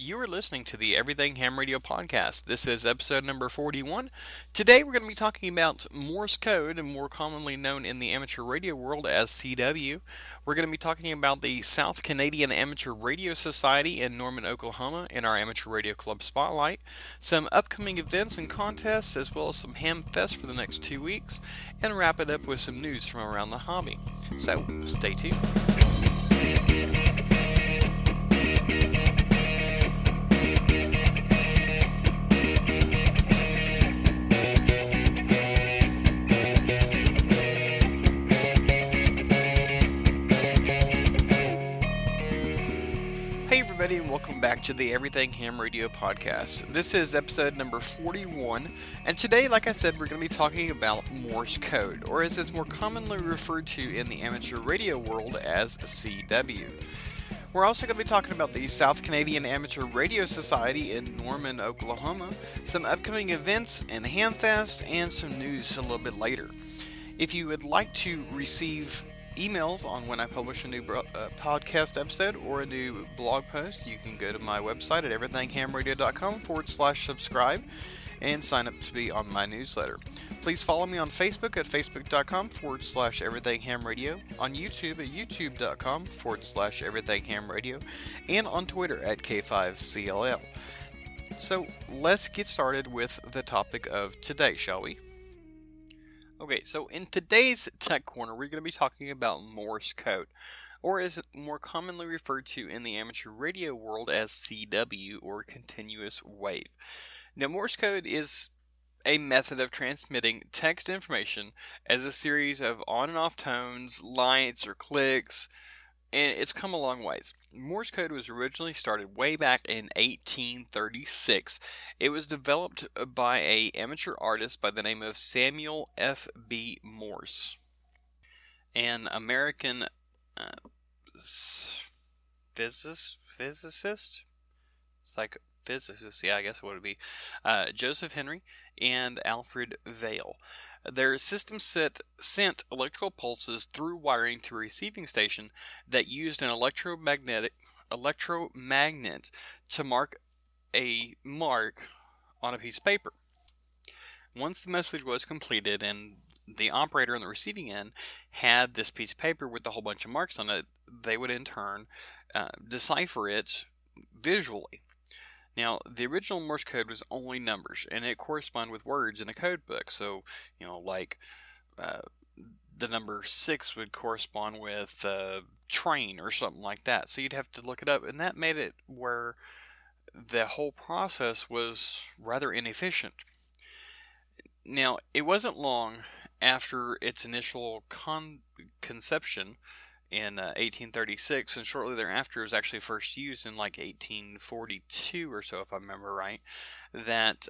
You are listening to the Everything Ham Radio podcast. This is episode number 41. Today we're going to be talking about Morse Code, and more commonly known in the amateur radio world as CW. We're going to be talking about the South Canadian Amateur Radio Society in Norman, Oklahoma in our Amateur Radio Club Spotlight, some upcoming events and contests, as well as some Hamfest for the next 2 weeks, and wrap it up with some news from around the hobby. So, stay tuned. And welcome back to the Everything Ham Radio podcast. This is episode number 41, and today, like I said, we're going to be talking about Morse Code, or as it's more commonly referred to in the amateur radio world as CW. We're also going to be talking about the South Canadian Amateur Radio Society in Norman, Oklahoma, some upcoming events in Hamfest, and some news a little bit later. If you would like to receive emails on when I publish a new podcast episode or a new blog post, you can go to my website at everythinghamradio.com/subscribe and sign up to be on my newsletter. Please follow me on Facebook at facebook.com/everythinghamradio, on YouTube at youtube.com/everythinghamradio, and on Twitter at K5CLL. So let's get started with the topic of today, shall we? Okay, so in today's Tech Corner, we're going to be talking about Morse Code, or as more commonly referred to in the amateur radio world as CW, or continuous wave. Now, Morse Code is a method of transmitting text information as a series of on and off tones, lights, or clicks, and it's come a long ways. Morse code was originally started way back in 1836. It was developed by an amateur artist by the name of Samuel F.B. Morse, an American physicist? Physicist, yeah, I guess what it would be. Joseph Henry and Alfred Vail. Their system sent electrical pulses through wiring to a receiving station that used an electromagnet to mark on a piece of paper. Once the message was completed and the operator on the receiving end had this piece of paper with a whole bunch of marks on it, they would in turn decipher it visually. Now, the original Morse code was only numbers, and it corresponded with words in a code book. So, like the number 6 would correspond with train or something like that. So you'd have to look it up, and that made it where the whole process was rather inefficient. Now, it wasn't long after its initial conception in 1836, and shortly thereafter it was actually first used in like 1842 or so, if I remember right, that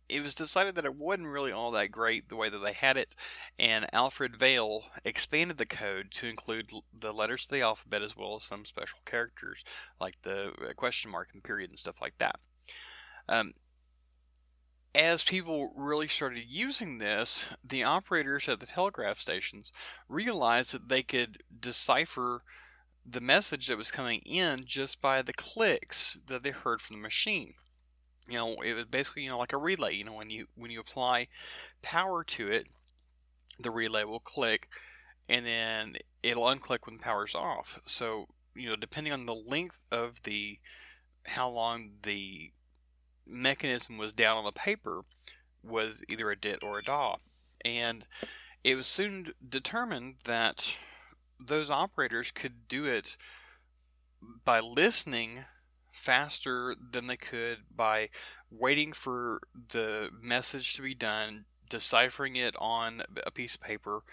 it was decided that it wasn't really all that great the way that they had it, and Alfred Vail expanded the code to include the letters of the alphabet as well as some special characters like the question mark and period and stuff like that. As people really started using this, the operators at the telegraph stations realized that they could decipher the message that was coming in just by the clicks that they heard from the machine. It was basically, like a relay. When you apply power to it, the relay will click, and then it'll unclick when the power's off. So, depending on the length of how long the mechanism was down on the paper, was either a dit or a dah. And it was soon determined that those operators could do it by listening faster than they could by waiting for the message to be done, deciphering it on a piece of paper,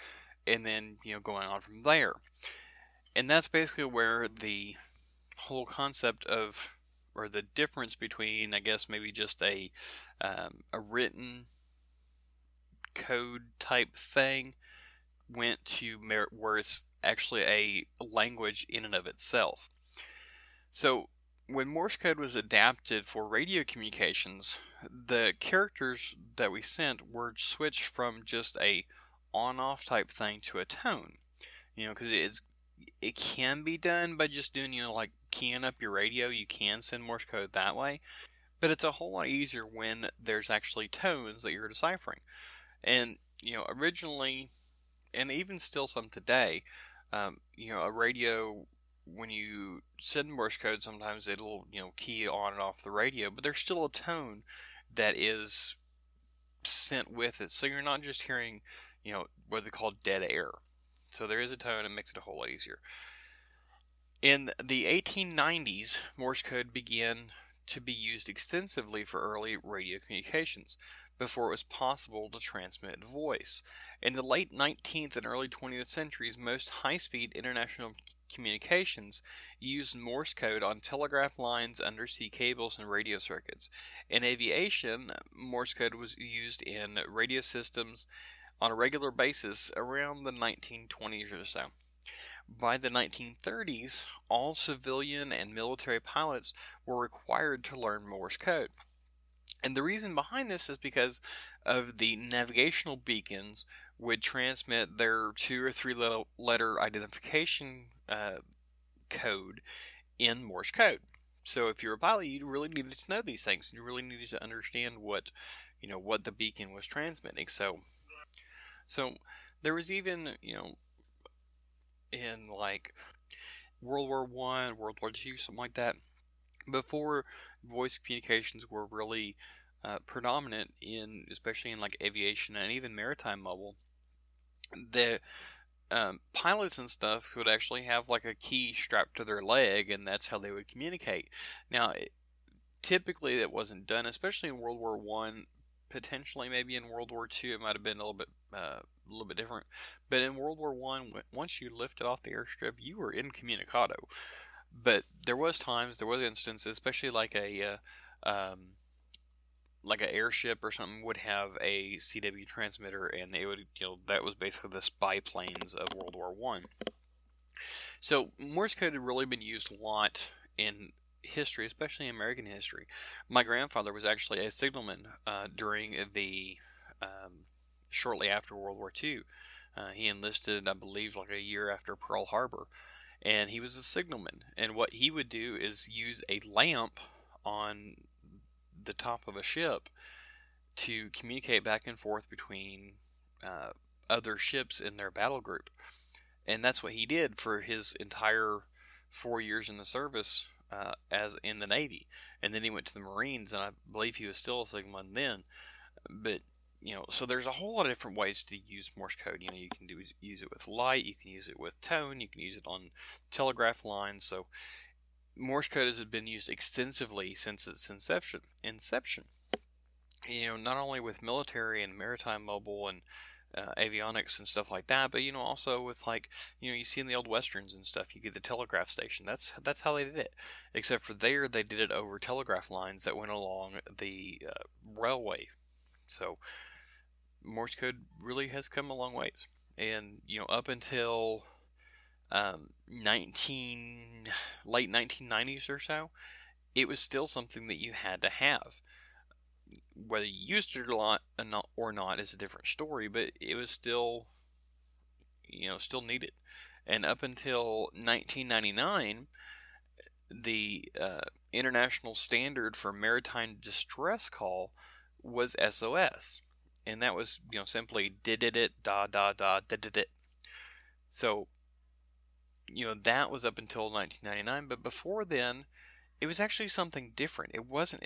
and then going on from there. And that's basically where the whole concept of, or the difference between, I guess, maybe just a written code type thing went to where it's actually a language in and of itself. So when Morse code was adapted for radio communications, the characters that we sent were switched from just a on-off type thing to a tone. Because it can be done by just doing, like keying up your radio. You can send Morse code that way, but it's a whole lot easier when there's actually tones that you're deciphering. And, originally, and even still some today, a radio, when you send Morse code, sometimes it'll, key on and off the radio, but there's still a tone that is sent with it. So you're not just hearing, what they call dead air. So there is a tone that makes it a whole lot easier. In the 1890s, Morse code began to be used extensively for early radio communications before it was possible to transmit voice. In the late 19th and early 20th centuries, most high-speed international communications used Morse code on telegraph lines, undersea cables, and radio circuits. In aviation, Morse code was used in radio systems on a regular basis around the 1920s or so. By the 1930s, all civilian and military pilots were required to learn Morse code. And the reason behind this is because of the navigational beacons would transmit their 2 or 3 letter identification code in Morse code. So if you're a pilot, you really needed to know these things. You really needed to understand what the beacon was transmitting. So there was even, in like World War I, World War II, something like that, before voice communications were really predominant especially in like aviation and even maritime mobile, the pilots and stuff would actually have like a key strapped to their leg, and that's how they would communicate. Now, typically that wasn't done, especially in World War I. Potentially, maybe in World War II, it might have been a little bit different. But in World War I, once you lifted off the airstrip, you were incommunicado. But there was instances, especially like an airship or something would have a CW transmitter, and they would, that was basically the spy planes of World War I. So Morse code had really been used a lot in history, especially in American history. My grandfather was actually a signalman during the shortly after World War II. He enlisted, I believe, like a year after Pearl Harbor, and he was a signalman. And what he would do is use a lamp on the top of a ship to communicate back and forth between other ships in their battle group. And that's what he did for his entire 4 years in the service as in the Navy. And then he went to the Marines, and I believe he was still a signalman then. But, so there's a whole lot of different ways to use Morse code. You can use it with light, you can use it with tone, you can use it on telegraph lines. So Morse code has been used extensively since its inception. Not only with military and maritime mobile and avionics and stuff like that, but also with you see in the old westerns and stuff, you get the telegraph station. That's how they did it. Except for there, they did it over telegraph lines that went along the railway. So Morse code really has come a long ways, and up until late 1990s or so, it was still something that you had to have. Whether you used it or not is a different story, but it was still needed. And up until 1999, the international standard for maritime distress call was SOS, and that was simply did it da da da did it. So that was up until 1999, but before then, it was actually something different. It wasn't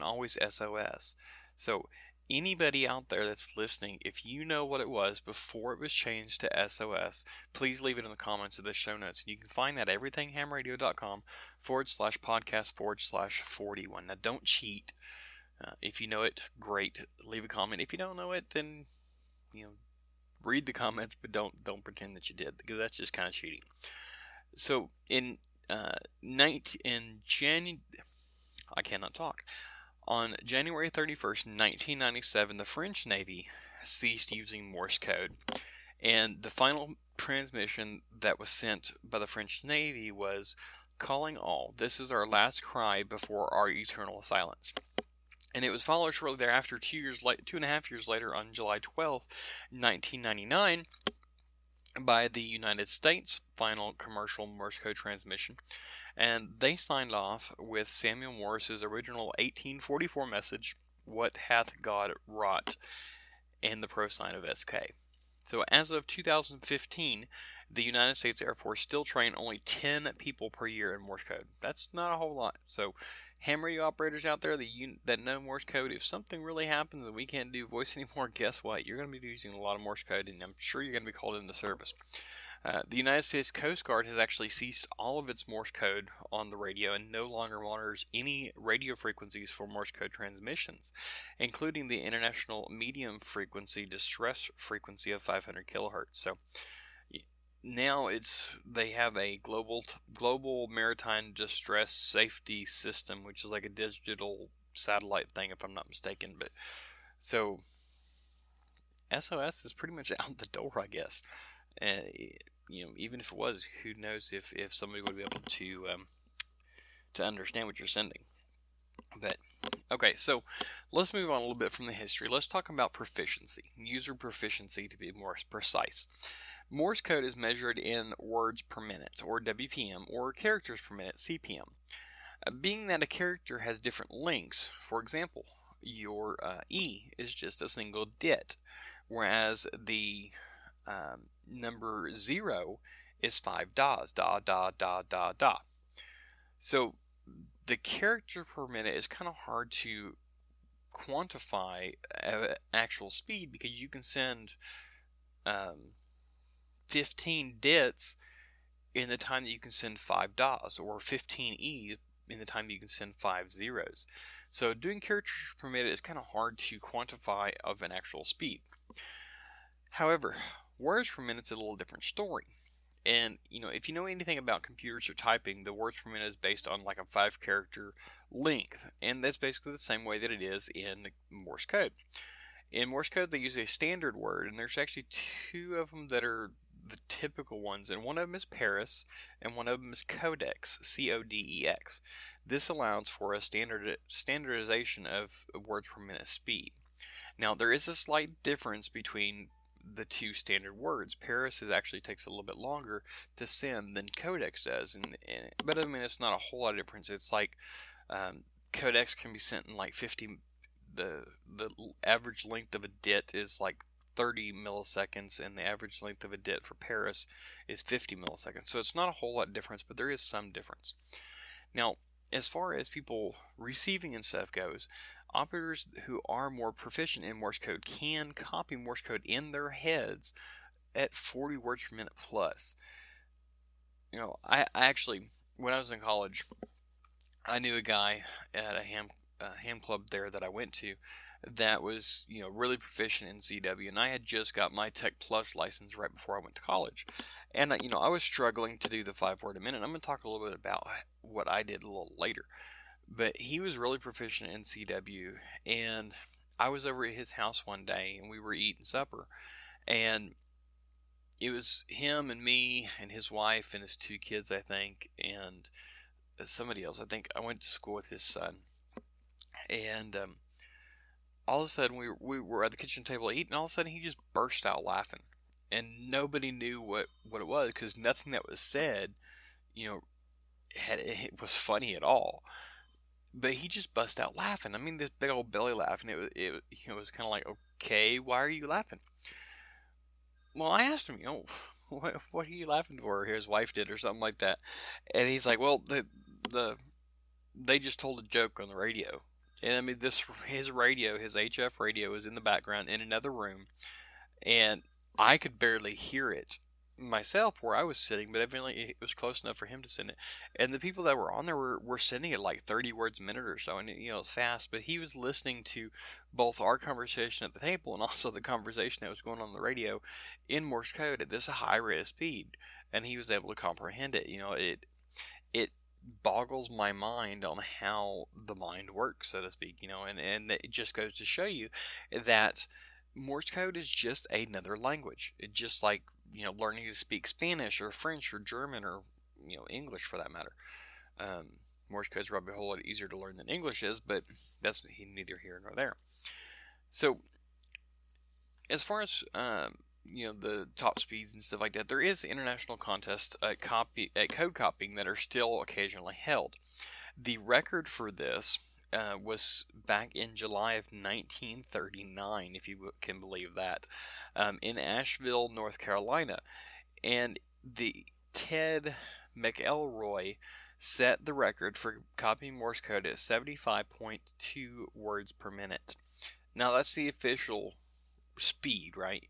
always SOS. So anybody out there that's listening, if you know what it was before it was changed to SOS, please leave it in the comments of the show notes. And you can find that at everythinghamradio.com/podcast/41. Now don't cheat. If you know it, great. Leave a comment. If you don't know it, then read the comments, but don't pretend that you did, because that's just kind of cheating. So On January 31st, 1997, the French Navy ceased using Morse code, and the final transmission that was sent by the French Navy was, "Calling all, this is our last cry before our eternal silence." And it was followed shortly thereafter, 2.5 years later, on July 12th, 1999, by the United States final commercial Morse code transmission, and they signed off with Samuel Morse's original 1844 message, "What hath God wrought," and the pro sign of SK. So as of 2015, the United States Air Force still train only 10 people per year in Morse code. That's not a whole lot. So ham radio operators out there that know Morse code, if something really happens and we can't do voice anymore, guess what? You're going to be using a lot of Morse code, and I'm sure you're going to be called into service. The United States Coast Guard has actually ceased all of its Morse code on the radio and no longer monitors any radio frequencies for Morse code transmissions, including the international medium frequency distress frequency of 500 kilohertz. So now they have a global maritime distress safety system, which is like a digital satellite thing, if I'm not mistaken. But so SOS is pretty much out the door, I guess. Even if it was, who knows if somebody would be able to understand what you're sending. But okay, so let's move on a little bit from the history. Let's talk about proficiency, user proficiency to be more precise. Morse code is measured in words per minute, or WPM, or characters per minute, CPM. Being that a character has different lengths, for example, your E is just a single dit, whereas the number 0 is 5 DAs, da, da, da, da, da. So the character per minute is kind of hard to quantify actual speed, because you can send 15 dits in the time that you can send 5 DAs, or 15 E's in the time you can send 5 zeros. So doing characters per minute is kind of hard to quantify of an actual speed. However, words per minute is a little different story. And, if you know anything about computers or typing, the words per minute is based on like a 5-character length. And that's basically the same way that it is in Morse code. In Morse code, they use a standard word, and there's actually 2 of them that are the typical ones. And one of them is Paris, and one of them is codex, CODEX. This allows for a standardization of words per minute speed. Now, there is a slight difference between the 2 standard words. Paris actually takes a little bit longer to send than codex does, but I mean, it's not a whole lot of difference. It's like codex can be sent in like 50. The average length of a dit is like 30 milliseconds, and the average length of a dit for Paris is 50 milliseconds. So it's not a whole lot of difference, but there is some difference. Now, as far as people receiving and stuff goes, operators who are more proficient in Morse code can copy Morse code in their heads at 40 words per minute plus. I actually, when I was in college, I knew a guy at a ham club there that I went to that was, really proficient in ZW, and I had just got my Tech Plus license right before I went to college. And, I was struggling to do the 5 word a minute. I'm going to talk a little bit about what I did a little later. But he was really proficient in CW, and I was over at his house one day, and we were eating supper, and it was him and me and his wife and his 2 kids, I think, and somebody else. I think I went to school with his son, and all of a sudden we were at the kitchen table eating, and all of a sudden he just burst out laughing, and nobody knew what it was, because nothing that was said, it was funny at all. But he just bust out laughing. I mean, this big old belly laugh, and it was kind of like, okay, why are you laughing? Well, I asked him, what are you laughing for? His wife did, or something like that, and he's like, well, they just told a joke on the radio, and I mean, his HF radio was in the background in another room, and I could barely hear it myself where I was sitting, but evidently it was close enough for him to send it. And the people that were on there were sending it like 30 words a minute or so, and it's fast, but he was listening to both our conversation at the table and also the conversation that was going on the radio in Morse code at this high rate of speed, and he was able to comprehend it. It boggles my mind on how the mind works, so to speak, and it just goes to show you that Morse code is just another language. It's just like, learning to speak Spanish or French or German or, English for that matter. Morse code is probably a whole lot easier to learn than English is, but that's neither here nor there. So, as far as the top speeds and stuff like that, there is international contests at code copying that are still occasionally held. The record for this was back in July of 1939, if you can believe that, in Asheville, North Carolina. And the Ted McElroy set the record for copying Morse code at 75.2 words per minute. Now, that's the official speed, right?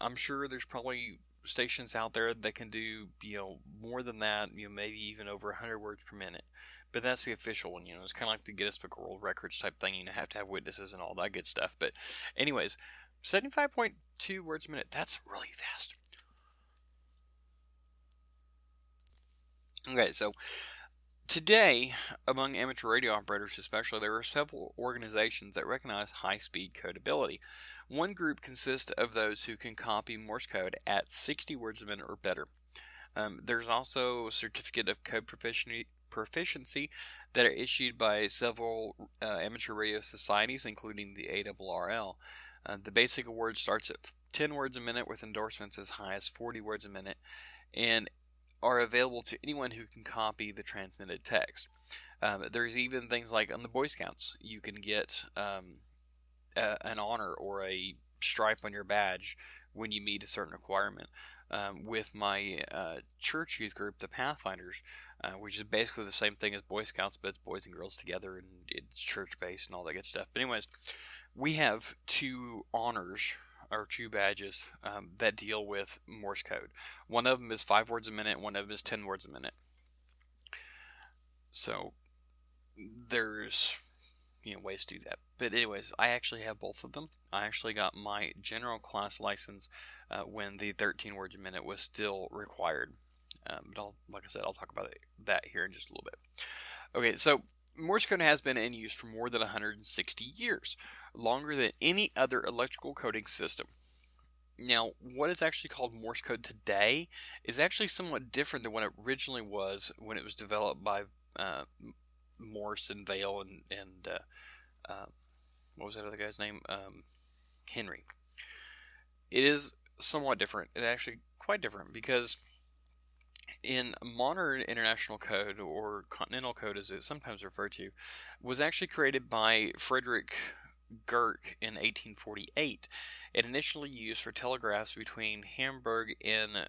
I'm sure there's probably stations out there that can do, more than that, maybe even over 100 words per minute. But that's the official one, it's kind of like the Guinness Book of World Records type thing. You have to have witnesses and all that good stuff. But anyways, 75.2 words a minute, that's really fast. Okay, so today, among amateur radio operators especially, there are several organizations that recognize high-speed codability. One group consists of those who can copy Morse code at 60 words a minute or better. There's also a certificate of code proficiency that are issued by several amateur radio societies, including the ARRL. The basic award starts at 10 words a minute with endorsements as high as 40 words a minute, and are available to anyone who can copy the transmitted text. There's even things like on the Boy Scouts, you can get an honor or a stripe on your badge when you meet a certain requirement. With my church youth group, the Pathfinders, which is basically the same thing as Boy Scouts, but it's boys and girls together, and it's church-based and all that good stuff. But anyways, we have 2 honors, or 2 badges, that deal with Morse code. One of them is 5 words a minute, one of them is 10 words a minute. So there's ways to do that. But anyways, I actually have both of them. I actually got my general class license when the 13 words a minute was still required. But like I said, I'll talk about that here in just a little bit. Okay, so Morse code has been in use for more than 160 years, longer than any other electrical coding system. Now, what is actually called Morse code today is actually somewhat different than what it originally was when it was developed by Morse and Vail and what was that other guy's name? Henry. It is somewhat different. It's actually quite different because in modern international code, or continental code as it's sometimes referred to, was actually created by Frederick Girk in 1848 and initially used for telegraphs between Hamburg and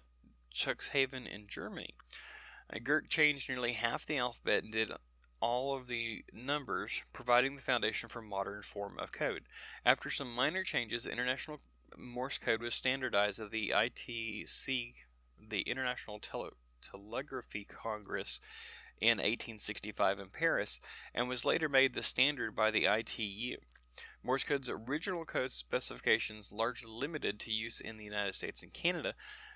Cuxhaven in Germany. Girk changed nearly half the alphabet and did all of the numbers, providing the foundation for modern form of code. After some minor changes, international Morse code was standardized at the ITC, the International Telegraphy Congress, in 1865 in Paris, and was later made the standard by the ITU. Morse code's original code specifications, largely limited to use in the United States and Canada,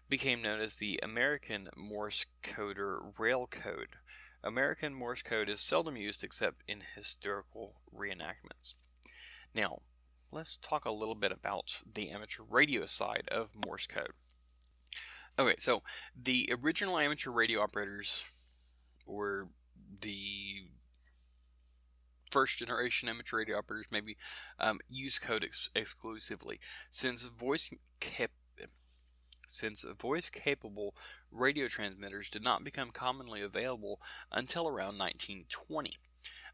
became known as the American Morse Code or Rail Code. American Morse code is seldom used except in historical reenactments. Now, let's talk a little bit about the amateur radio side of Morse code. Okay, so the original amateur radio operators, or the first generation amateur radio operators maybe, use code exclusively. Since voice-capable radio transmitters did not become commonly available until around 1920.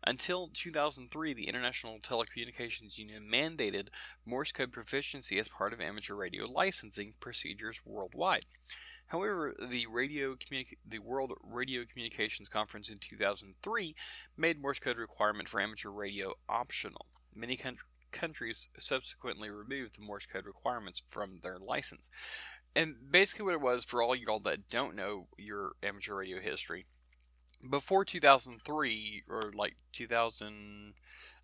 Until 2003, the International Telecommunications Union mandated Morse code proficiency as part of amateur radio licensing procedures worldwide. However, the World Radio Communications Conference in 2003 made Morse code requirement for amateur radio optional. Many countries subsequently removed the Morse code requirements from their license. And basically what it was, for all y'all that don't know your amateur radio history, before 2003, or like 2000,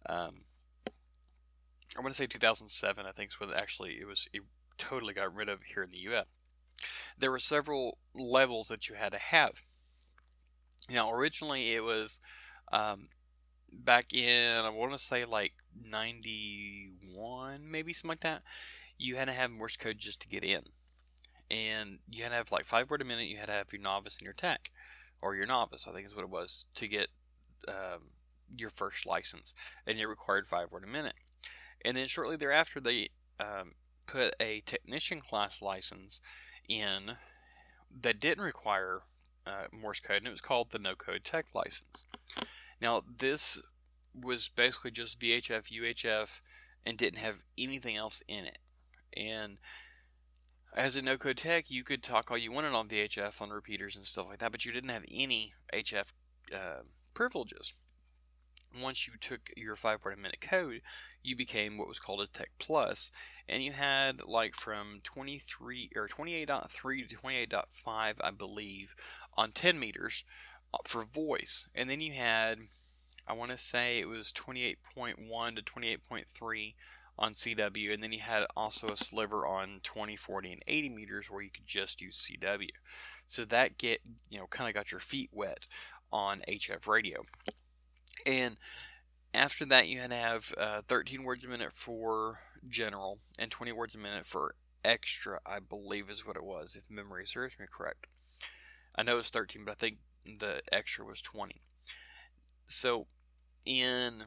I want to say 2007, I think is when it totally got rid of here in the U.S. There were several levels that you had to have. Now, originally it was back in, I want to say like 91, maybe something like that. You had to have Morse code just to get in. And you had to have like 5 words a minute. You had to have your novice and your tech, or your novice, I think is what it was, to get your first license. And you required 5 words a minute. And then shortly thereafter, they put a technician class license in that didn't require Morse code, and it was called the No Code Tech license. Now, this was basically just VHF, UHF, and didn't have anything else in it. And as a no-code tech, you could talk all you wanted on VHF, on repeaters and stuff like that, but you didn't have any HF privileges. Once you took your 5-word a minute code, you became what was called a Tech Plus, and you had like from 23 or 28.3 to 28.5, I believe, on 10 meters for voice. And then you had, I want to say it was 28.1 to 28.3 on CW, and then you had also a sliver on 20, 40, and 80 meters where you could just use CW. So that kind of got your feet wet on HF radio. And after that, you had to have 13 words a minute for general and 20 words a minute for extra, I believe is what it was, if memory serves me correct. I know it's 13, but I think the extra was 20. So in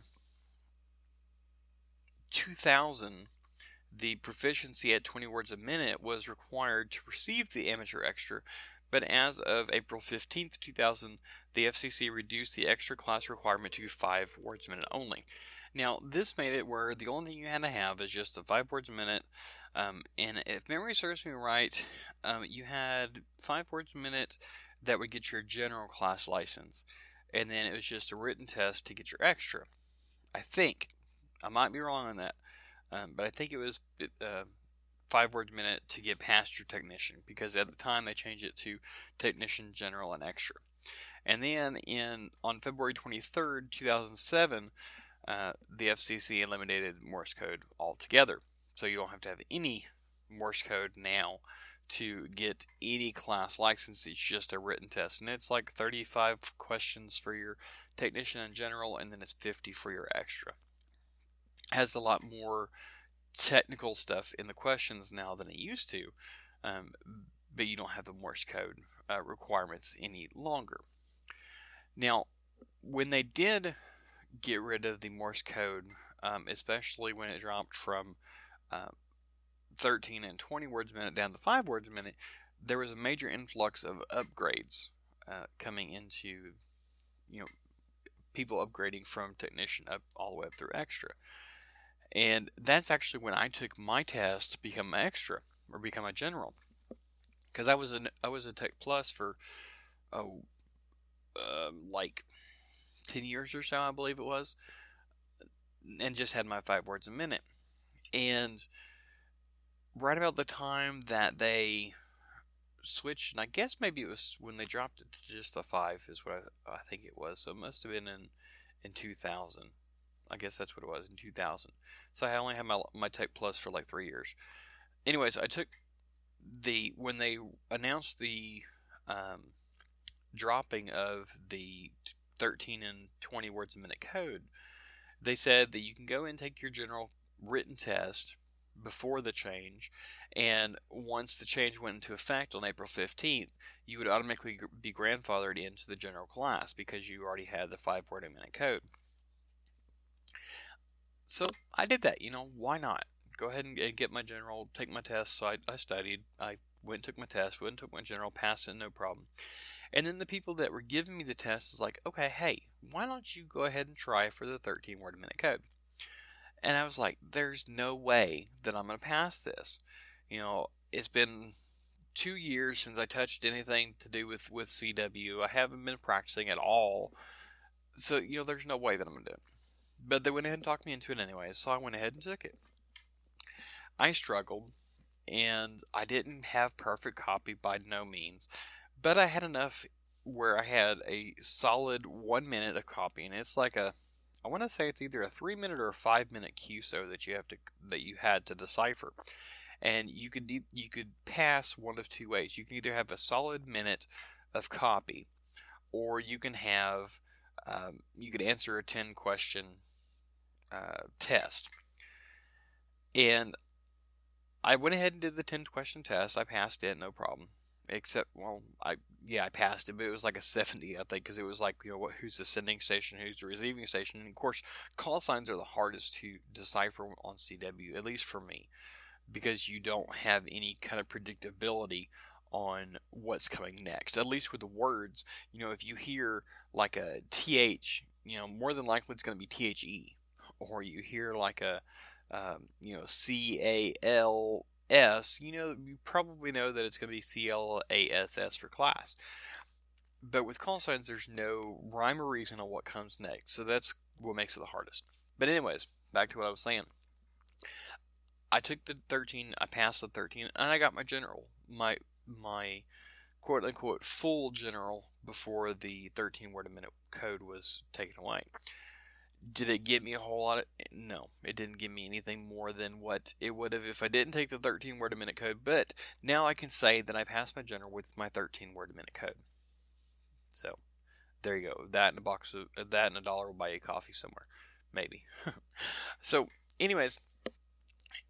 2000, the proficiency at 20 words a minute was required to receive the amateur extra, but as of April 15th, 2000, the FCC reduced the extra class requirement to 5 words a minute only. Now, this made it where the only thing you had to have is just the 5 words a minute, and if memory serves me right, you had 5 words a minute that would get your general class license, and then it was just a written test to get your extra. I think. I might be wrong on that, but I think it was 5 words a minute to get past your technician, because at the time they changed it to technician, general, and extra. And then on February 23rd, 2007, the FCC eliminated Morse code altogether. So you don't have to have any Morse code now to get any class license. It's just a written test, and it's like 35 questions for your technician and general, and then it's 50 for your extra. Has a lot more technical stuff in the questions now than it used to, but you don't have the Morse code requirements any longer. Now, when they did get rid of the Morse code, especially when it dropped from 13 and 20 words a minute down to 5 words a minute, there was a major influx of upgrades coming into, people upgrading from technician up all the way up through extra. And that's actually when I took my test to become an extra or become a general, because I was a Tech Plus for like 10 years or so, I believe it was, and just had my 5 words a minute. And right about the time that they switched, and I guess maybe it was when they dropped it to just the 5 is what I think it was. So it must have been in 2000. I guess that's what it was, in 2000. So I only had my Tech Plus for like 3 years. Anyways, I took when they announced the dropping of the 13 and 20 words a minute code, they said that you can go and take your general written test before the change, and once the change went into effect on April 15th, you would automatically be grandfathered into the general class because you already had the 5 word a minute code. So I did that, why not? Go ahead and get my general, take my test. So I studied, I went and took my test, went and took my general, passed it, no problem. And then the people that were giving me the test is like, okay, hey, why don't you go ahead and try for the 13 word a minute code? And I was like, there's no way that I'm going to pass this. It's been 2 years since I touched anything to do with CW. I haven't been practicing at all. So, there's no way that I'm going to do it. But they went ahead and talked me into it anyways, so I went ahead and took it. I struggled, and I didn't have perfect copy by no means, but I had enough where I had a solid 1 minute of copy, and it's like I want to say it's either a 3 minute or a 5 minute QSO that you had to decipher, and you could pass one of two ways. You can either have a solid minute of copy, or you can have you could answer a 10 question test. And I went ahead and did the 10 question test. I passed it, no problem. Except, I passed it, but it was like a 70, I think, because it was like, who's the sending station, who's the receiving station. And of course, call signs are the hardest to decipher on CW, at least for me. because you don't have any kind of predictability on what's coming next. At least with the words, if you hear like a th, more than likely it's going to be the, or you hear like a CALS, you probably know that it's going to be CLASS for class. But with call signs, there's no rhyme or reason on what comes next, so that's what makes it the hardest. But anyways, back to what I was saying. I took the 13, I passed the 13, and I got my general, my quote unquote full general before the 13 word a minute code was taken away. Did it give me a whole lot of... No, it didn't give me anything more than what it would have if I didn't take the 13 word a minute code, but now I can say that I passed my general with my 13 word a minute code. So, there you go. That and that and $1 will buy you coffee somewhere. Maybe. So, anyways,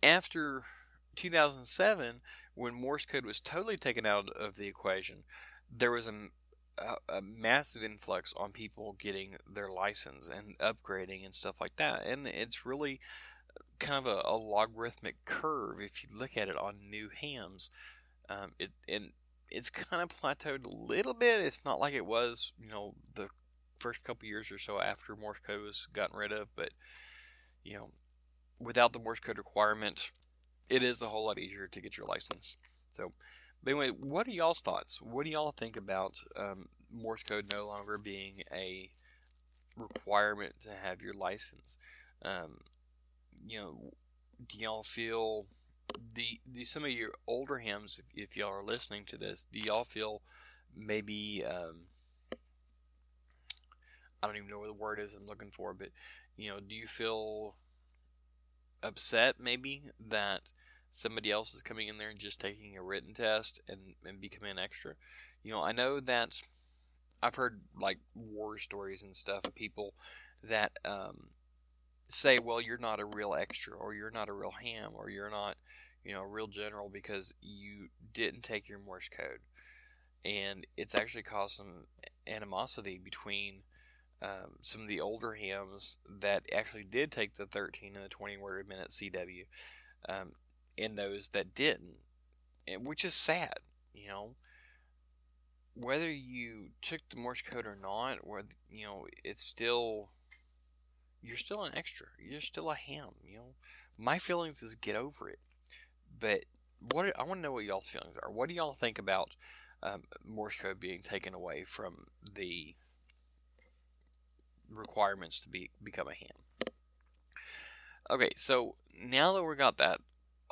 after 2007, when Morse code was totally taken out of the equation, there was a massive influx on people getting their license and upgrading and stuff like that. And it's really kind of a logarithmic curve if you look at it on new hams. It's kind of plateaued a little bit. It's not like it was, the first couple years or so after Morse code was gotten rid of, but without the Morse code requirement, it is a whole lot easier to get your license. So, but anyway, what are y'all's thoughts? What do y'all think about Morse code no longer being a requirement to have your license? Do y'all feel some of your older hams, if y'all are listening to this, do y'all feel maybe I don't even know what the word is I'm looking for, but do you feel upset maybe that somebody else is coming in there and just taking a written test and becoming an extra? I know that I've heard like war stories and stuff of people that say, well, you're not a real extra, or you're not a real ham, or you're not a real general because you didn't take your Morse code. And it's actually caused some animosity between some of the older hams that actually did take the 13 and the 20 word a minute CW, and those that didn't, which is sad. Whether you took the Morse code or not, or it's still, you're still an extra. You're still a ham. My feelings is get over it. But I want to know what y'all's feelings are. What do y'all think about Morse code being taken away from the requirements to become a ham? Okay, so now that we got that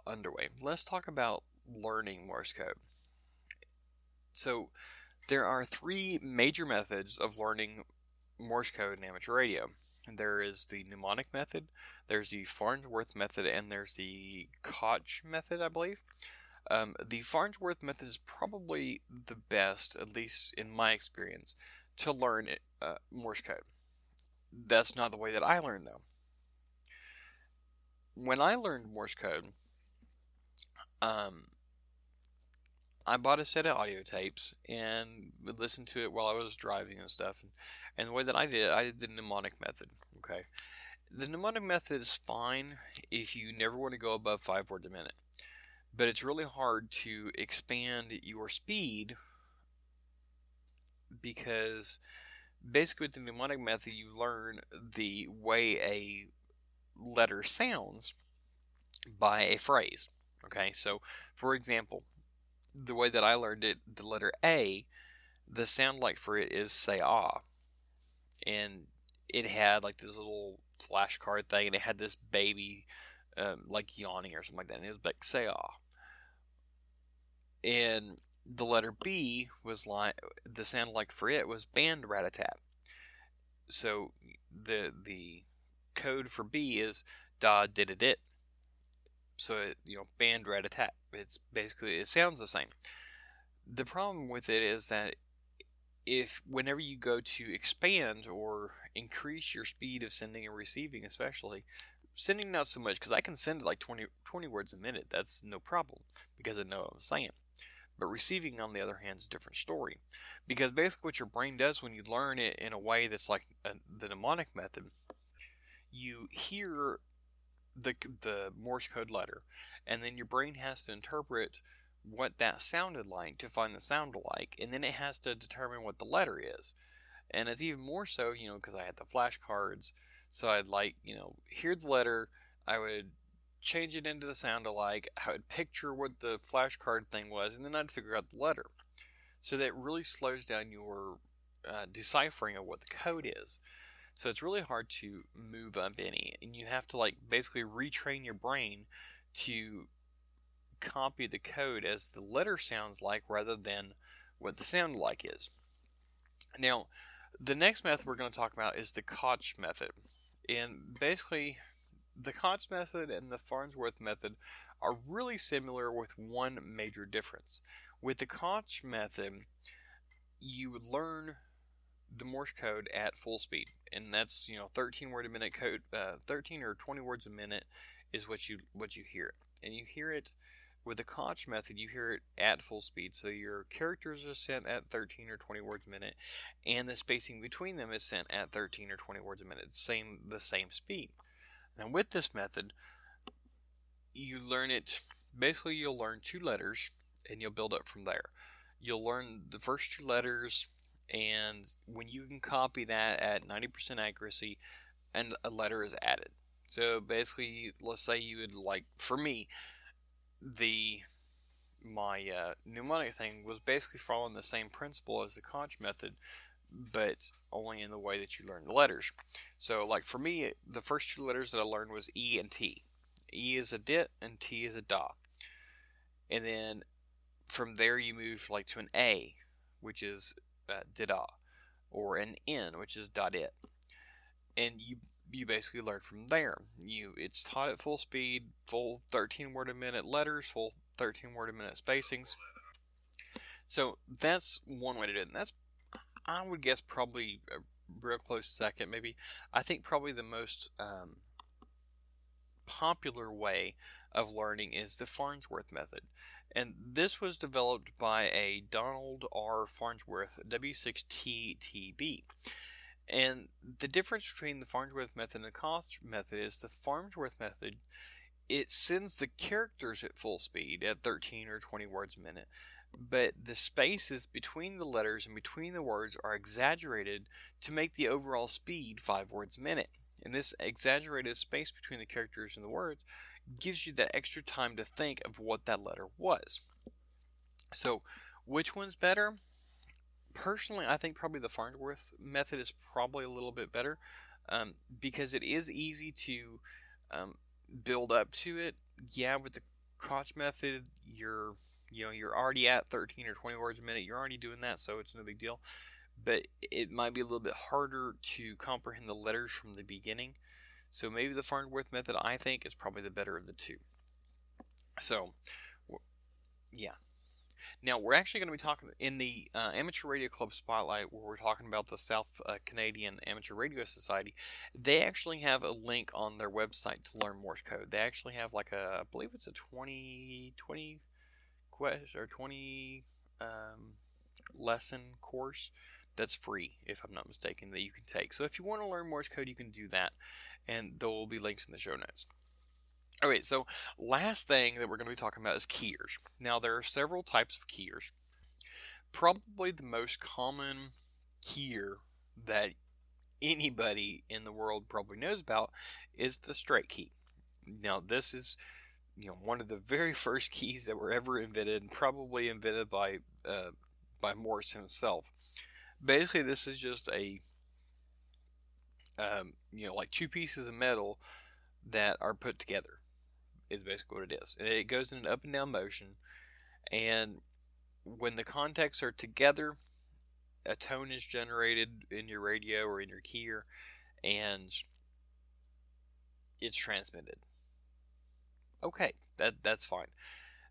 underway, let's talk about learning Morse code. So there are 3 major methods of learning Morse code in amateur radio. There is the mnemonic method, there's the Farnsworth method, and there's the Koch method, I believe. The Farnsworth method is probably the best, at least in my experience, to learn Morse code. That's not the way that I learned, though. When I learned Morse code, I bought a set of audio tapes and would listen to it while I was driving and stuff. And the way that I did the mnemonic method. Okay, the mnemonic method is fine if you never want to go above 5 words a minute, but it's really hard to expand your speed, because basically with the mnemonic method you learn the way a letter sounds by a phrase. Okay, so for example, the way that I learned it, the letter A, the sound like for it is say ah, and it had like this little flashcard thing, and it had this baby like yawning or something like that, and it was like say ah. And the letter B was like, the sound like for it was band rat-a-tat. So the code for B is da did it it. So band rat-a-tat. It's basically, it sounds the same. The problem with it is that whenever you go to expand or increase your speed of sending and receiving, especially sending, not so much, because I can send it like 20 words a minute. That's no problem because I know what I'm saying. But receiving, on the other hand, is a different story, because basically what your brain does when you learn it in a way that's like the mnemonic method, you hear the Morse code letter, and then your brain has to interpret what that sounded like to find the sound alike, and then it has to determine what the letter is. And it's even more so, because I had the flashcards, so I'd hear the letter, I would change it into the sound alike, I would picture what the flashcard thing was, and then I'd figure out the letter. So that really slows down your deciphering of what the code is. So it's really hard to move up any, and you have to basically retrain your brain to copy the code as the letter sounds like rather than what the sound like is. Now, the next method we're going to talk about is the Koch method. And basically, the Koch method and the Farnsworth method are really similar with one major difference. With the Koch method, you learn the Morse code at full speed, and that's 13 word a minute code. 13 or 20 words a minute is what you hear, and you hear it with the Koch method. You hear it at full speed, so your characters are sent at 13 or 20 words a minute, and the spacing between them is sent at 13 or 20 words a minute. The same speed. Now with this method, you learn it. Basically, you'll learn 2 letters, and you'll build up from there. You'll learn the first 2 letters. And when you can copy that at 90% accuracy, and a letter is added. So basically, let's say you would for me, my mnemonic thing was basically following the same principle as the Koch method, but only in the way that you learn the letters. So for me, the first 2 letters that I learned was E and T. E is a dit and T is a da. And then from there you move to an A, which is dida, or an N, which is dot it, and you basically learn from there. It's taught at full speed, full 13 word a minute letters, full 13 word a minute spacings. So that's one way to do it, and that's, I would guess, probably a real close second. Maybe I think probably the most popular way of learning is the Farnsworth method. And this was developed by a Donald R. Farnsworth, W6TTB. And the difference between the Farnsworth method and the Koch method is the Farnsworth method, it sends the characters at full speed at 13 or 20 words a minute, but the spaces between the letters and between the words are exaggerated to make the overall speed 5 words a minute. And this exaggerated space between the characters and the words gives you that extra time to think of what that letter was. So, which one's better? Personally, I think probably the Farnsworth method is probably a little bit better, because it is easy to build up to it. Yeah, with the Koch method, you're already at 13 or 20 words a minute. You're already doing that, so it's no big deal. But it might be a little bit harder to comprehend the letters from the beginning. So maybe the Farnsworth method, I think, is probably the better of the 2. So, yeah. Now, we're actually going to be talking in the Amateur Radio Club Spotlight, where we're talking about the South Canadian Amateur Radio Society. They actually have a link on their website to learn Morse code. They actually have I believe it's a 20 lesson course that's free, if I'm not mistaken, that you can take. So if you want to learn Morse code, you can do that, and there will be links in the show notes. Okay, so last thing that we're going to be talking about is keyers. Now, there are several types of keyers. Probably the most common keyer that anybody in the world probably knows about is the straight key. Now, this is one of the very first keys that were ever invented, and probably invented by Morse himself. Basically, this is just a 2 pieces of metal that are put together, is basically what it is. And it goes in an up and down motion, and when the contacts are together, a tone is generated in your radio or in your keyer, and it's transmitted. Okay, that's fine.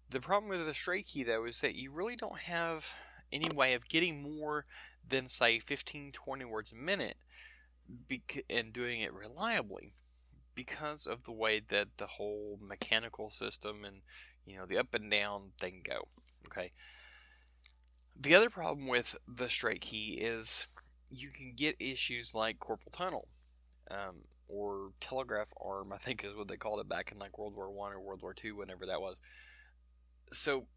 The problem with the straight key, though, is that you really don't have any way of getting more than, say, 15-20 words a minute and doing it reliably, because of the way that the whole mechanical system and the up and down thing go. Okay. The other problem with the straight key is you can get issues like carpal tunnel. or telegraph arm, I think is what they called it back in like World War I or World War II, whenever that was. So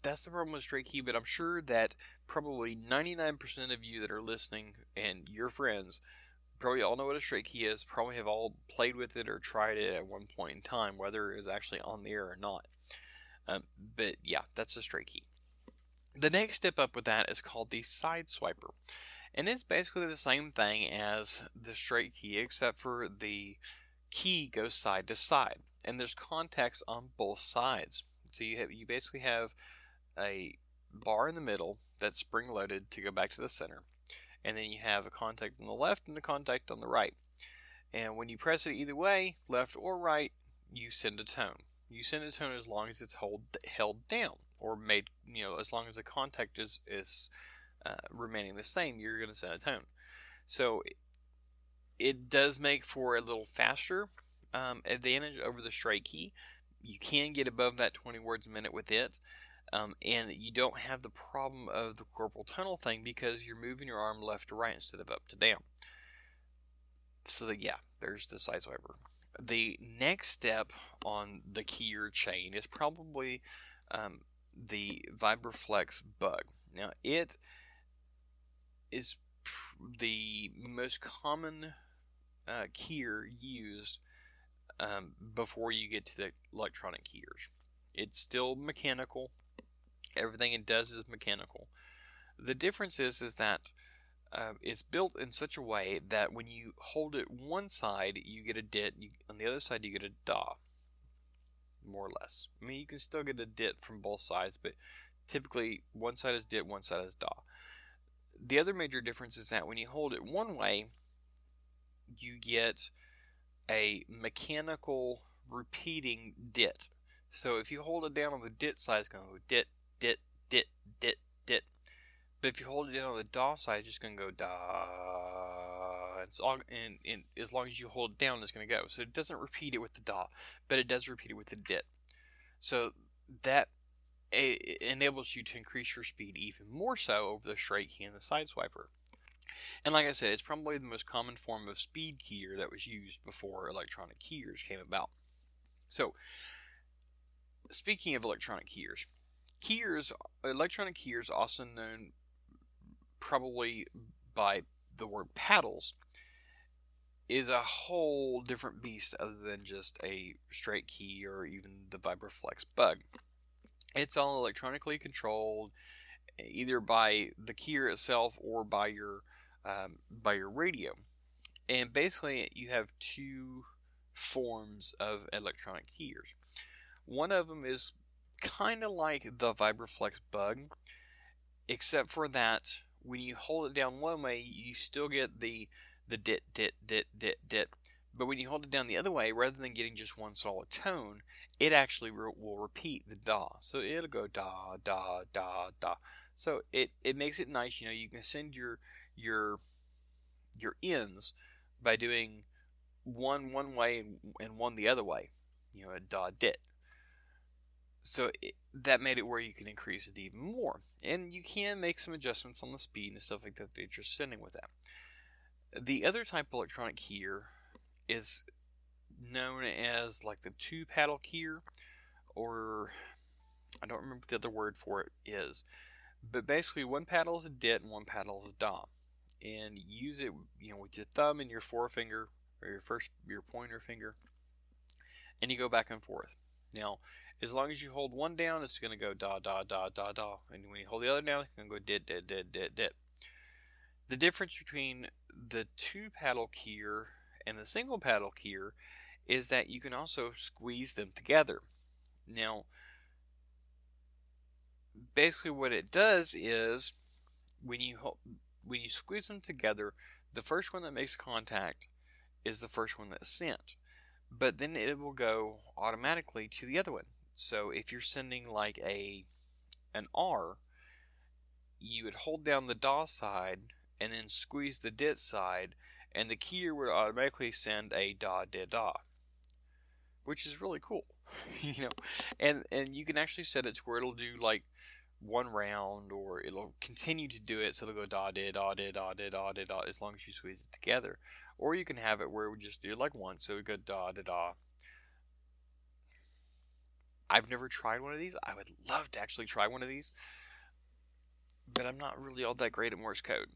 that's the problem with straight key, but I'm sure that probably 99% of you that are listening and your friends probably all know what a straight key is, probably have all played with it or tried it at one point in time, whether it is actually on the air or not. But yeah, that's a straight key. The next step up with that is called the side swiper. And it's basically the same thing as the straight key, except for the key goes side to side. And there's contacts on both sides. So you basically have a bar in the middle that's spring loaded to go back to the center. And then you have a contact on the left and a contact on the right. And when you press it either way, left or right, you send a tone. You send a tone as long as it's held down, or made, as long as the contact is remaining the same, you're going to send a tone. So it does make for a little faster advantage over the straight key. You can get above that 20 words a minute with it. And you don't have the problem of the carpal tunnel thing because you're moving your arm left to right instead of up to down. So there's the side swiper. The next step on the keyer chain is probably the VibraFlex bug. Now, it is the most common keyer used before you get to the electronic keyers. It's still mechanical. Everything it does is mechanical. The difference is that it's built in such a way that when you hold it one side, you get a dit. On the other side, you get a da. More or less. I mean, you can still get a dit from both sides, but typically one side is dit, one side is da. The other major difference is that when you hold it one way, you get a mechanical repeating dit. So if you hold it down on the dit side, it's going to go dit, dit, dit, dit, dit. But if you hold it down on the da side, it's just going to go da. It's all, and as long as you hold it down, it's going to go. So it doesn't repeat it with the da, but it does repeat it with the dit. So that enables you to increase your speed even more so over the straight key and the side swiper. And like I said, it's probably the most common form of speed keyer that was used before electronic keyers came about. So, speaking of electronic keyers, electronic keyers, also known probably by the word paddles, is a whole different beast other than just a straight key or even the VibraFlex bug. It's all electronically controlled, either by the keyer itself or by your radio. And basically, you have two forms of electronic keyers. One of them is kind of like the VibraFlex bug, except for that when you hold it down one way, you still get the dit, dit, dit, dit, dit. But when you hold it down the other way, rather than getting just one solid tone, it actually will repeat the da. So it'll go da, da, da, da. So it makes it nice. You can send your ends by doing one way and one the other way. A da, dit. So that made it where you can increase it even more. And you can make some adjustments on the speed and stuff like that you're sending with that. The other type of electronic keyer is known as like the two paddle keyer, or I don't remember what the other word for it is. But basically one paddle is a dit and one paddle is a da. And you use it with your thumb and your forefinger, or your pointer finger, and you go back and forth. Now, as long as you hold one down, it's going to go da, da, da, da, da. And when you hold the other down, it's going to go dit, dit, dit, dit, dit. The difference between the two paddle keyer and the single paddle keyer is that you can also squeeze them together. Now, basically what it does is when you squeeze them together, the first one that makes contact is the first one that's sent. But then it will go automatically to the other one. So if you're sending like an R, you would hold down the DA side and then squeeze the DIT side, and the keyer would automatically send a da da da, which is really cool. And you can actually set it to where it'll do like one round, or it'll continue to do it, so it'll go da da da da da da da da da as long as you squeeze it together. Or you can have it where we just do it like once, so we go da da da. I've never tried one of these. I would love to actually try one of these, but I'm not really all that great at Morse code,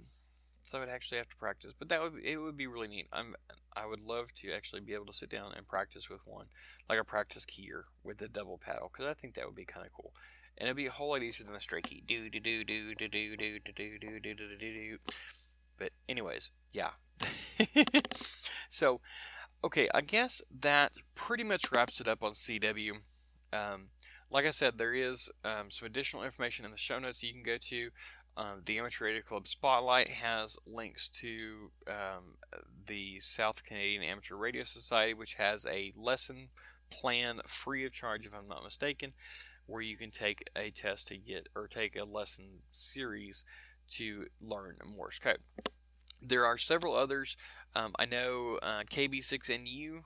so I would actually have to practice. But it would be really neat. I would love to actually be able to sit down and practice with one, like a practice keyer with the double paddle, because I think that would be kind of cool. And it'd be a whole lot easier than the straight key. Do do do do do do do do do do do do do. But anyways, yeah. So, okay, I guess that pretty much wraps it up on CW. Like I said, there is some additional information in the show notes you can go to. The Amateur Radio Club Spotlight has links to the South Canadian Amateur Radio Society, which has a lesson plan free of charge, if I'm not mistaken, where you can take a test to get, or take a lesson series to learn Morse code. There are several others. I know KB6NU,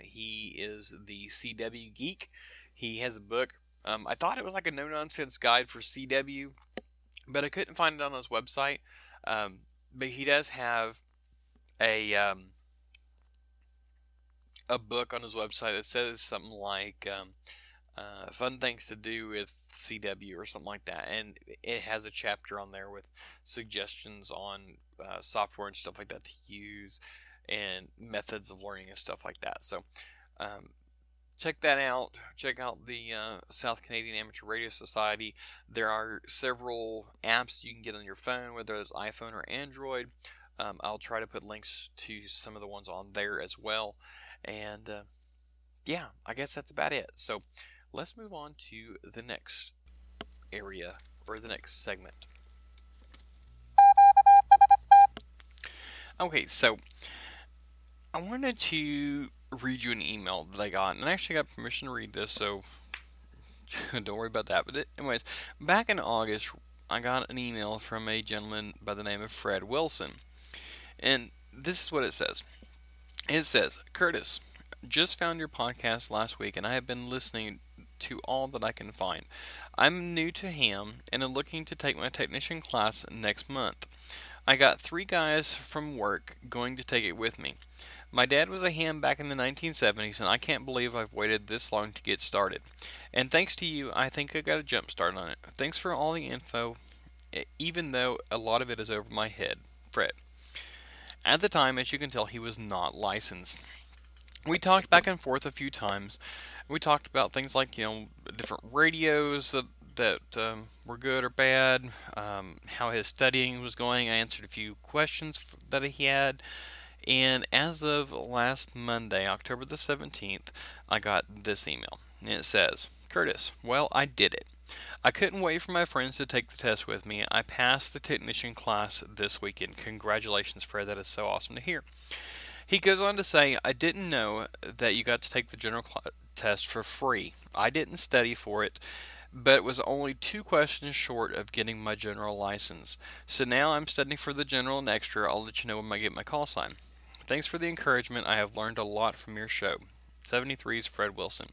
he is the CW geek. He has a book. I thought it was like a no-nonsense guide for CW, but I couldn't find it on his website. But he does have a book on his website that says something like fun things to do with CW or something like that, and it has a chapter on there with suggestions on software and stuff like that to use, and methods of learning and stuff like that. So check that out. Check out the South Canadian Amateur Radio Society. There are several apps you can get on your phone, whether it's iPhone or Android. I'll try to put links to some of the ones on there as well. And yeah, I guess that's about it. So let's move on to the next area, or the next segment. Okay, so I wanted to read you an email that I got, and I actually got permission to read this, so don't worry about that. But anyways, back in August, I got an email from a gentleman by the name of Fred Wilson, and this is what it says. It says, Curtis, just found your podcast last week, and I have been listening to all that I can find. I'm new to ham and am looking to take my technician class next month. I got 3 guys from work going to take it with me. My dad was a ham back in the 1970s, and I can't believe I've waited this long to get started. And thanks to you, I think I got a jump start on it. Thanks for all the info, even though a lot of it is over my head. Fred. At the time, as you can tell, he was not licensed. We talked back and forth a few times. We talked about things like, different radios that were good or bad, how his studying was going. I answered a few questions that he had. And as of last Monday, October the 17th, I got this email. And it says, Curtis, well, I did it. I couldn't wait for my friends to take the test with me. I passed the technician class this weekend. Congratulations, Fred. That is so awesome to hear. He goes on to say, I didn't know that you got to take the general test for free. I didn't study for it, but it was only 2 questions short of getting my general license. So now I'm studying for the general and extra. I'll let you know when I get my call sign. Thanks for the encouragement. I have learned a lot from your show. 73's Fred Wilson.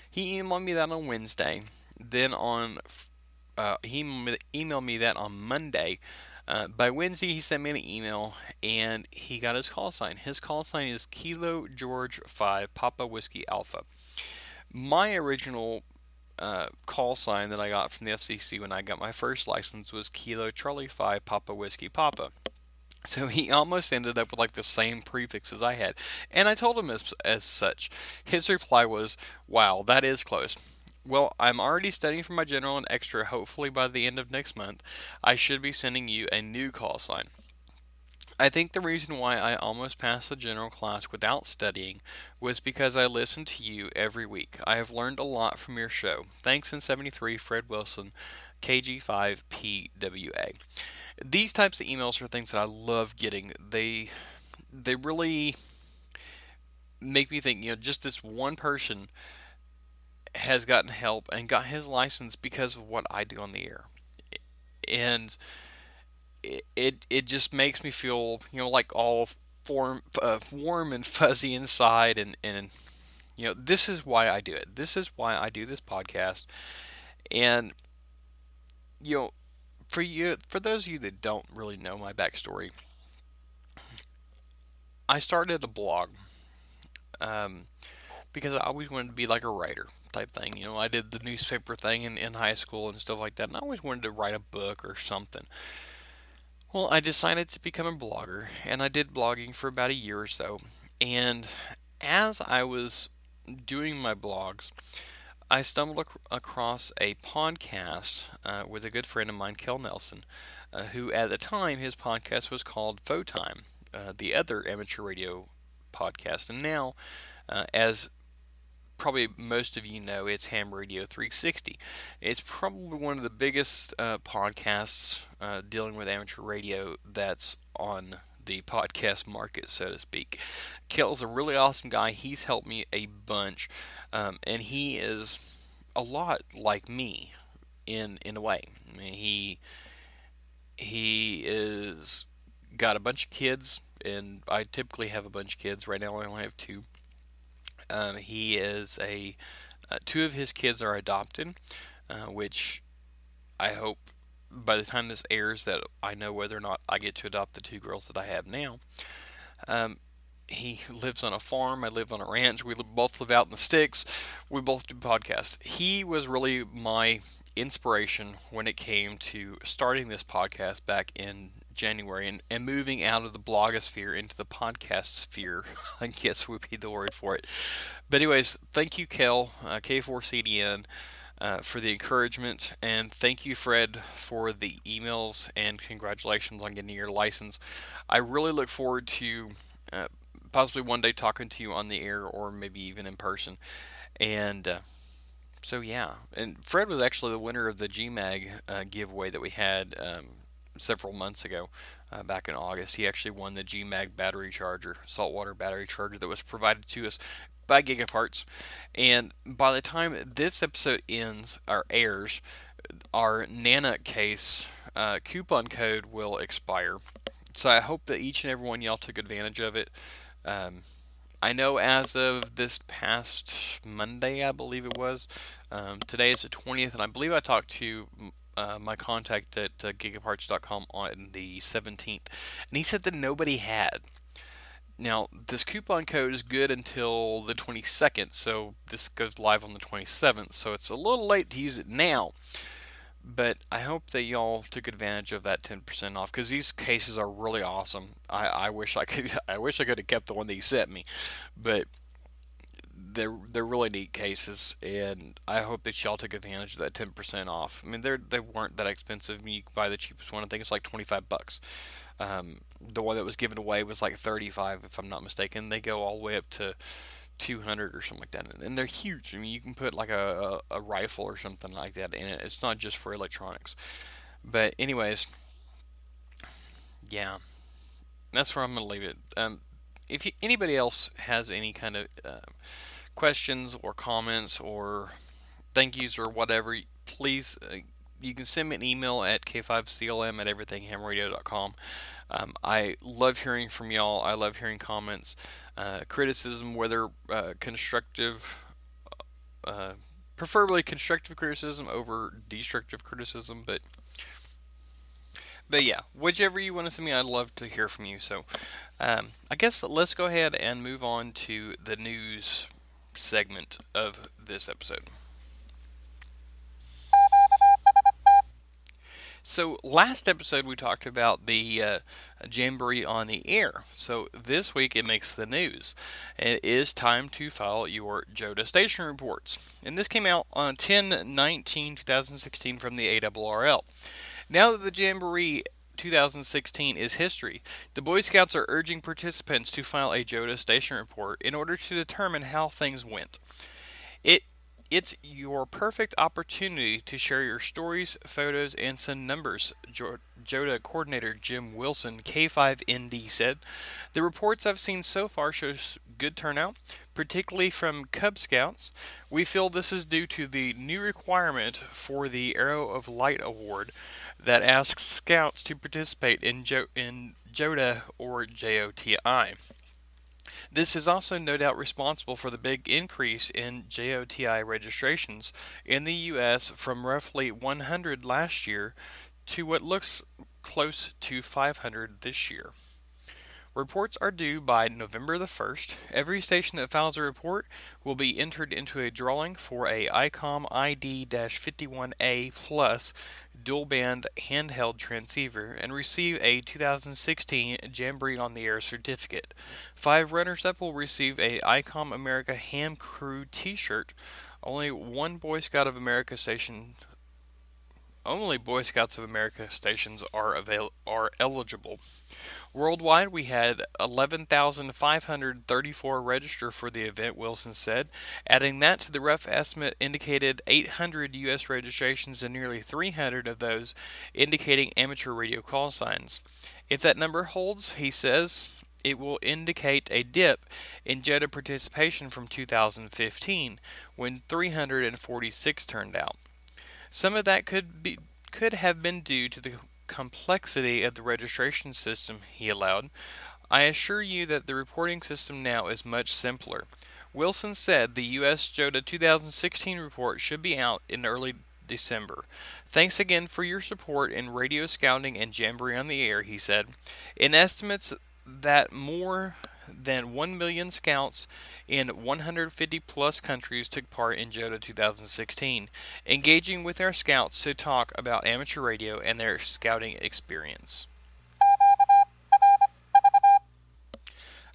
He emailed me that on Wednesday. Then he emailed me that on Monday. By Wednesday, he sent me an email, and he got his call sign. His call sign is Kilo George 5 Papa Whiskey Alpha. My original call sign that I got from the FCC when I got my first license was Kilo Charlie 5 Papa Whiskey Papa. So he almost ended up with like the same prefix as I had. And I told him as such. His reply was, wow, that is close. Well, I'm already studying for my general and extra. Hopefully by the end of next month, I should be sending you a new call sign. I think the reason why I almost passed the general class without studying was because I listened to you every week. I have learned a lot from your show. Thanks in 73, Fred Wilson, KG5PWA. These types of emails are things that I love getting. They really make me think, just this one person has gotten help and got his license because of what I do on the air. And it just makes me feel, like all warm and fuzzy inside, and this is why I do it. This is why I do this podcast. And you know, for those of you that don't really know my backstory, I started a blog um, because I always wanted to be like a writer type thing. I did the newspaper thing in high school and stuff like that, and I always wanted to write a book or something. Well, I decided to become a blogger, and I did blogging for about a year or so. And as I was doing my blogs, I stumbled across a podcast with a good friend of mine, Kel Nelson, who at the time his podcast was called Photime, the other amateur radio podcast. And now, as probably most of you know, it's Ham Radio 360. It's probably one of the biggest podcasts dealing with amateur radio that's on the podcast market, so to speak. Kel's a really awesome guy. He's helped me a bunch, and he is a lot like me in a way. I mean, he is got a bunch of kids, and I typically have a bunch of kids. Right now, I only have two. He is two of his kids are adopted, which I hope by the time this airs that I know whether or not I get to adopt the two girls that I have now. Um, he lives on a farm. I live on a ranch. Both live out in the sticks. We both do podcasts. He was really my inspiration when it came to starting this podcast back in January and moving out of the blogosphere into the podcast sphere, I guess would be the word for it. But anyways, thank you, Kel, K4CDN, for the encouragement, and thank you, Fred, for the emails, and congratulations on getting your license. I really look forward to uh, possibly one day talking to you on the air or maybe even in person. And so, yeah. And Fred was actually the winner of the GMAG giveaway that we had several months ago, back in August. He actually won the GMAG battery charger, saltwater battery charger that was provided to us by Gigaparts. And by the time this episode ends or airs, our Nana case coupon code will expire. So I hope that each and every one of y'all took advantage of it. Um, I know as of this past Monday, I believe it was. Today is the 20th, and I believe I talked to my contact at gigaparts.com on the 17th, and he said that nobody had. Now, this coupon code is good until the 22nd, so this goes live on the 27th, so it's a little late to use it now. But I hope that y'all took advantage of that 10% off because these cases are really awesome. I wish I could I wish I could have kept the one that he sent me, but they're really neat cases, and I hope that y'all took advantage of that 10% off. I mean, they weren't that expensive. I mean, you can buy the cheapest one. I think it's like $25. The one that was given away was like 35, if I'm not mistaken. They go all the way up to 200 or something like that, and they're huge. I mean, you can put like a rifle or something like that in it. It's not just for electronics. But anyways, yeah, that's where I'm gonna leave it. If anybody else has any kind of questions or comments or thank yous or whatever, please you can send me an email at k5clm at everythinghamradio.com. I love hearing from y'all. I love hearing comments, criticism, whether constructive, uh, preferably constructive criticism over destructive criticism. But yeah, whichever you want to send me, I'd love to hear from you. So I guess let's go ahead and move on to the news segment of this episode. So last episode we talked about the Jamboree on the air. So this week it makes the news. It is time to file your JOTA station reports. And this came out on 10/19/2016 from the ARRL. Now that the Jamboree 2016 is history, the Boy Scouts are urging participants to file a JOTA station report in order to determine how things went. It's your perfect opportunity to share your stories, photos, and send numbers, JOTA coordinator Jim Wilson, K5ND, said. The reports I've seen so far show good turnout, particularly from Cub Scouts. We feel this is due to the new requirement for the Arrow of Light Award that asks Scouts to participate in JOTA or JOTI. This is also no doubt responsible for the big increase in JOTI registrations in the US from roughly 100 last year to what looks close to 500 this year. Reports are due by November the 1st. Every station that files a report will be entered into a drawing for a ICOM ID-51A plus dual band handheld transceiver and receive a 2016 Jamboree on the Air certificate. 5 runners-up will receive a ICOM America Ham Crew t-shirt. Only Boy Scouts of America stations are eligible. Worldwide, we had 11,534 register for the event, Wilson said. Adding that to the rough estimate indicated 800 U.S. registrations and nearly 300 of those indicating amateur radio call signs. If that number holds, he says, it will indicate a dip in JETA participation from 2015, when 346 turned out. Some of that could have been due to the complexity of the registration system, he allowed. I assure you that the reporting system now is much simpler. Wilson said the U.S. JOTA 2016 report should be out in early December. Thanks again for your support in radio scouting and Jamboree on the Air, he said. In estimates that more than 1 million scouts in 150 plus countries took part in JOTA 2016, engaging with our scouts to talk about amateur radio and their scouting experience.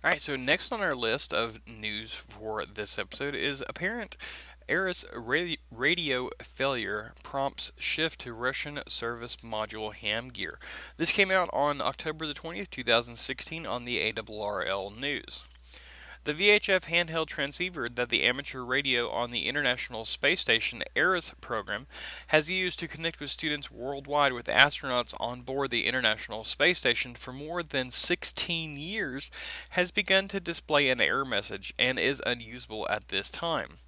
Alright, so next on our list of news for this episode is apparent Eris radio failure prompts shift to Russian service module ham gear. This came out on October the 20th, 2016 on the ARRL News. The VHF handheld transceiver that the amateur radio on the International Space Station ERIS program has used to connect with students worldwide with astronauts on board the International Space Station for more than 16 years has begun to display an error message and is unusable at this time.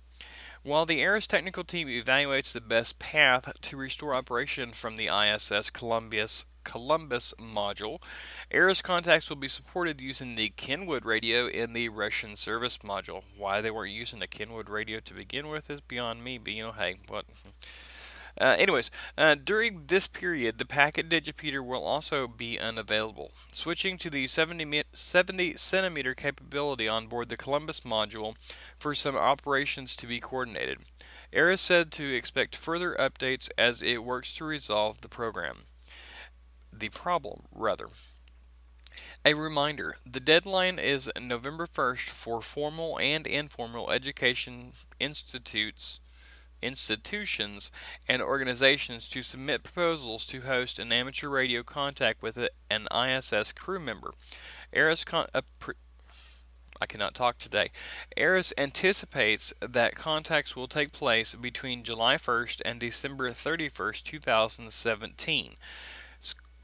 While the ERIS technical team evaluates the best path to restore operation from the ISS Columbus module, ERIS contacts will be supported using the Kenwood radio in the Russian service module. Why they weren't using a Kenwood radio to begin with is beyond me, but hey, what? During this period, the packet digipeater will also be unavailable. Switching to the 70 centimeter capability on board the Columbus module for some operations to be coordinated. ERIS said to expect further updates as it works to resolve the problem. A reminder, the deadline is November 1st for formal and informal education institutions and organizations to submit proposals to host an amateur radio contact with an ISS crew member. I cannot talk today. ERIS anticipates that contacts will take place between July 1st and December 31st, 2017.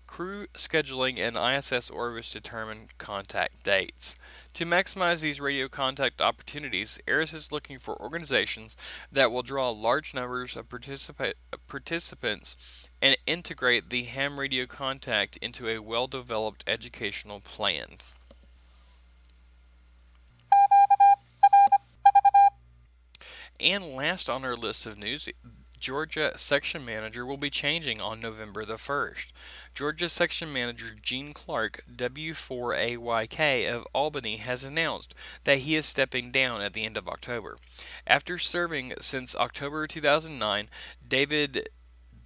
Crew scheduling and ISS orbits determine contact dates. To maximize these radio contact opportunities, ERIS is looking for organizations that will draw large numbers of participants and integrate the ham radio contact into a well-developed educational plan. And last on our list of news, Georgia Section Manager will be changing on November the 1st. Georgia Section Manager Gene Clark, W4AYK of Albany, has announced that he is stepping down at the end of October. After serving since October 2009, David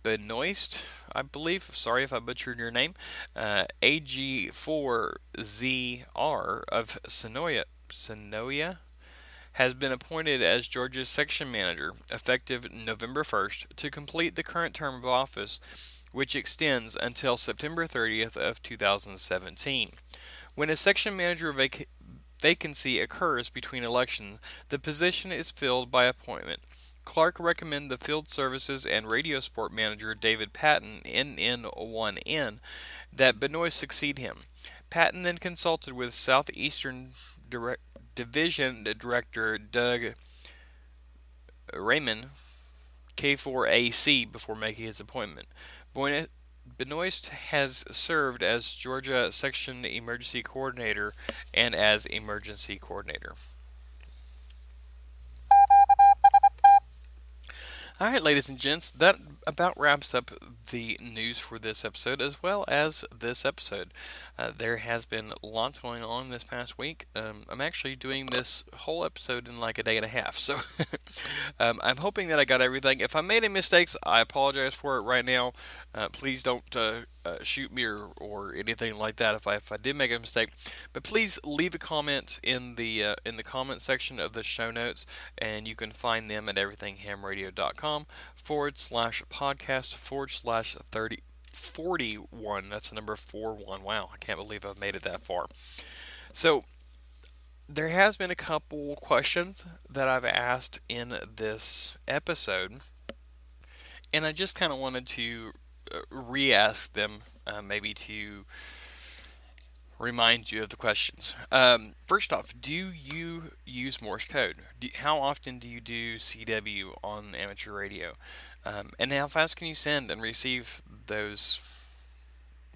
Benoist, I believe, sorry if I butchered your name, AG4ZR of Sonoya, has been appointed as Georgia's section manager, effective November 1st, to complete the current term of office, which extends until September 30th of 2017. When a section manager vacancy occurs between elections, the position is filled by appointment. Clark recommended the Field Services and Radio Sport Manager David Patton, NN1N, that Benoist succeed him. Patton then consulted with Southeastern Division Director Doug Raymond, K4AC, before making his appointment. Benoist has served as Georgia Section Emergency Coordinator and as Emergency Coordinator. Alright, ladies and gents, that about wraps up the news for this episode as well as this episode. There has been lots going on this past week. I'm actually doing this whole episode in like a day and a half, so I'm hoping that I got everything. If I made any mistakes, I apologize for it right now. Please don't shoot me or anything like that if I did make a mistake. But please leave a comment in the comment section of the show notes, and you can find them at everythinghamradio.com/podcast/3041. That's the number 41. Wow, I can't believe I've made it that far. So there has been a couple questions that I've asked in this episode, and I just kind of wanted to re-ask them, maybe to remind you of the questions. First off, do you use Morse code? How often do you do CW on amateur radio? And how fast can you send and receive those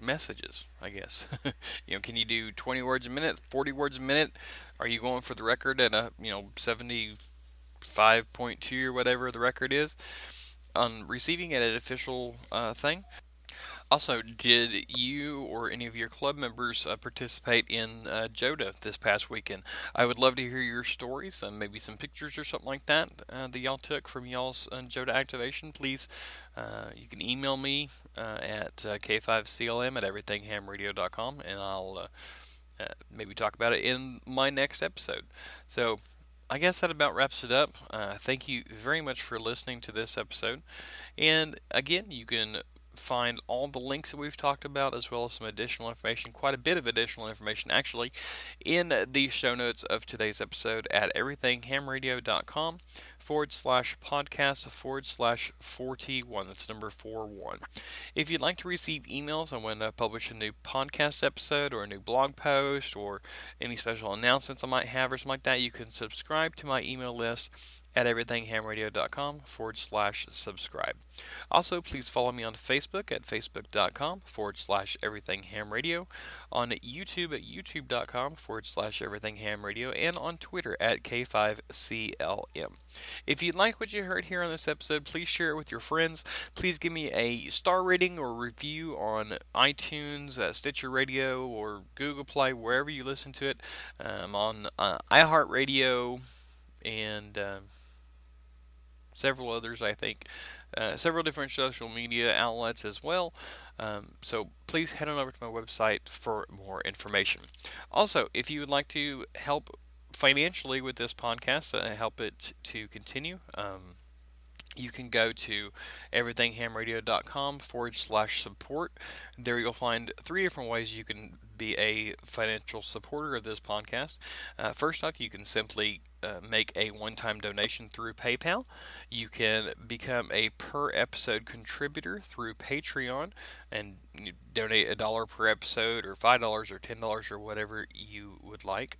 messages, I guess? Can you do 20 words a minute, 40 words a minute? Are you going for the record at a 75.2 or whatever the record is on receiving it at an official thing? Also, did you or any of your club members participate in JOTA this past weekend? I would love to hear your stories, maybe some pictures or something like that that y'all took from y'all's JOTA activation. Please, you can email me at k5clm@everythinghamradio.com, and I'll maybe talk about it in my next episode. So I guess that about wraps it up. Thank you very much for listening to this episode. And again, you can find all the links that we've talked about, as well as some additional information, quite a bit of additional information actually, in the show notes of today's episode at everythinghamradio.com/podcast/41. That's number 41. If you'd like to receive emails on when I publish a new podcast episode or a new blog post or any special announcements I might have or something like that, you can subscribe to my email list at everythinghamradio.com/subscribe. Also, please follow me on Facebook at facebook.com/everythinghamradio, on YouTube at youtube.com/everythinghamradio, and on Twitter at K5CLM. If you like what you heard here on this episode, please share it with your friends. Please give me a star rating or review on iTunes, Stitcher Radio, or Google Play, wherever you listen to it. I'm on iHeartRadio and several others, I think. Several different social media outlets as well. So please head on over to my website for more information. Also, if you would like to help financially with this podcast, help it to continue, you can go to everythinghamradio.com/support. There you'll find 3 different ways you can be a financial supporter of this podcast. First off, you can simply make a one-time donation through PayPal. You can become a per-episode contributor through Patreon and donate $1 per episode, or $5 or $10 or whatever you would like.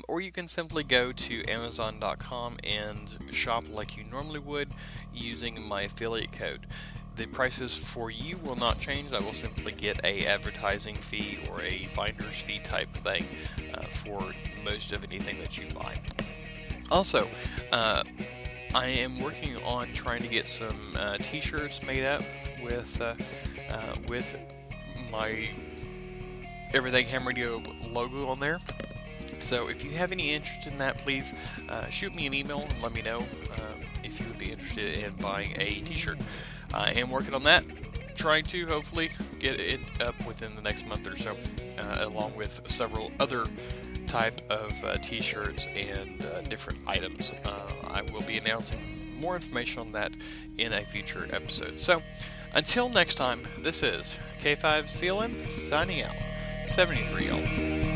Or you can simply go to Amazon.com and shop like you normally would using my affiliate code. The prices for you will not change. I will simply get a advertising fee or a finder's fee type thing for most of anything that you buy. Also, I am working on trying to get some t-shirts made up with my Everything Ham Radio logo on there. So if you have any interest in that, please shoot me an email and let me know if you would be interested in buying a t-shirt. I am working on that, trying to hopefully get it up within the next month or so, along with several other type of t-shirts and different items. I will be announcing more information on that in a future episode. So until next time, this is K5CLM signing out. 73 y'all.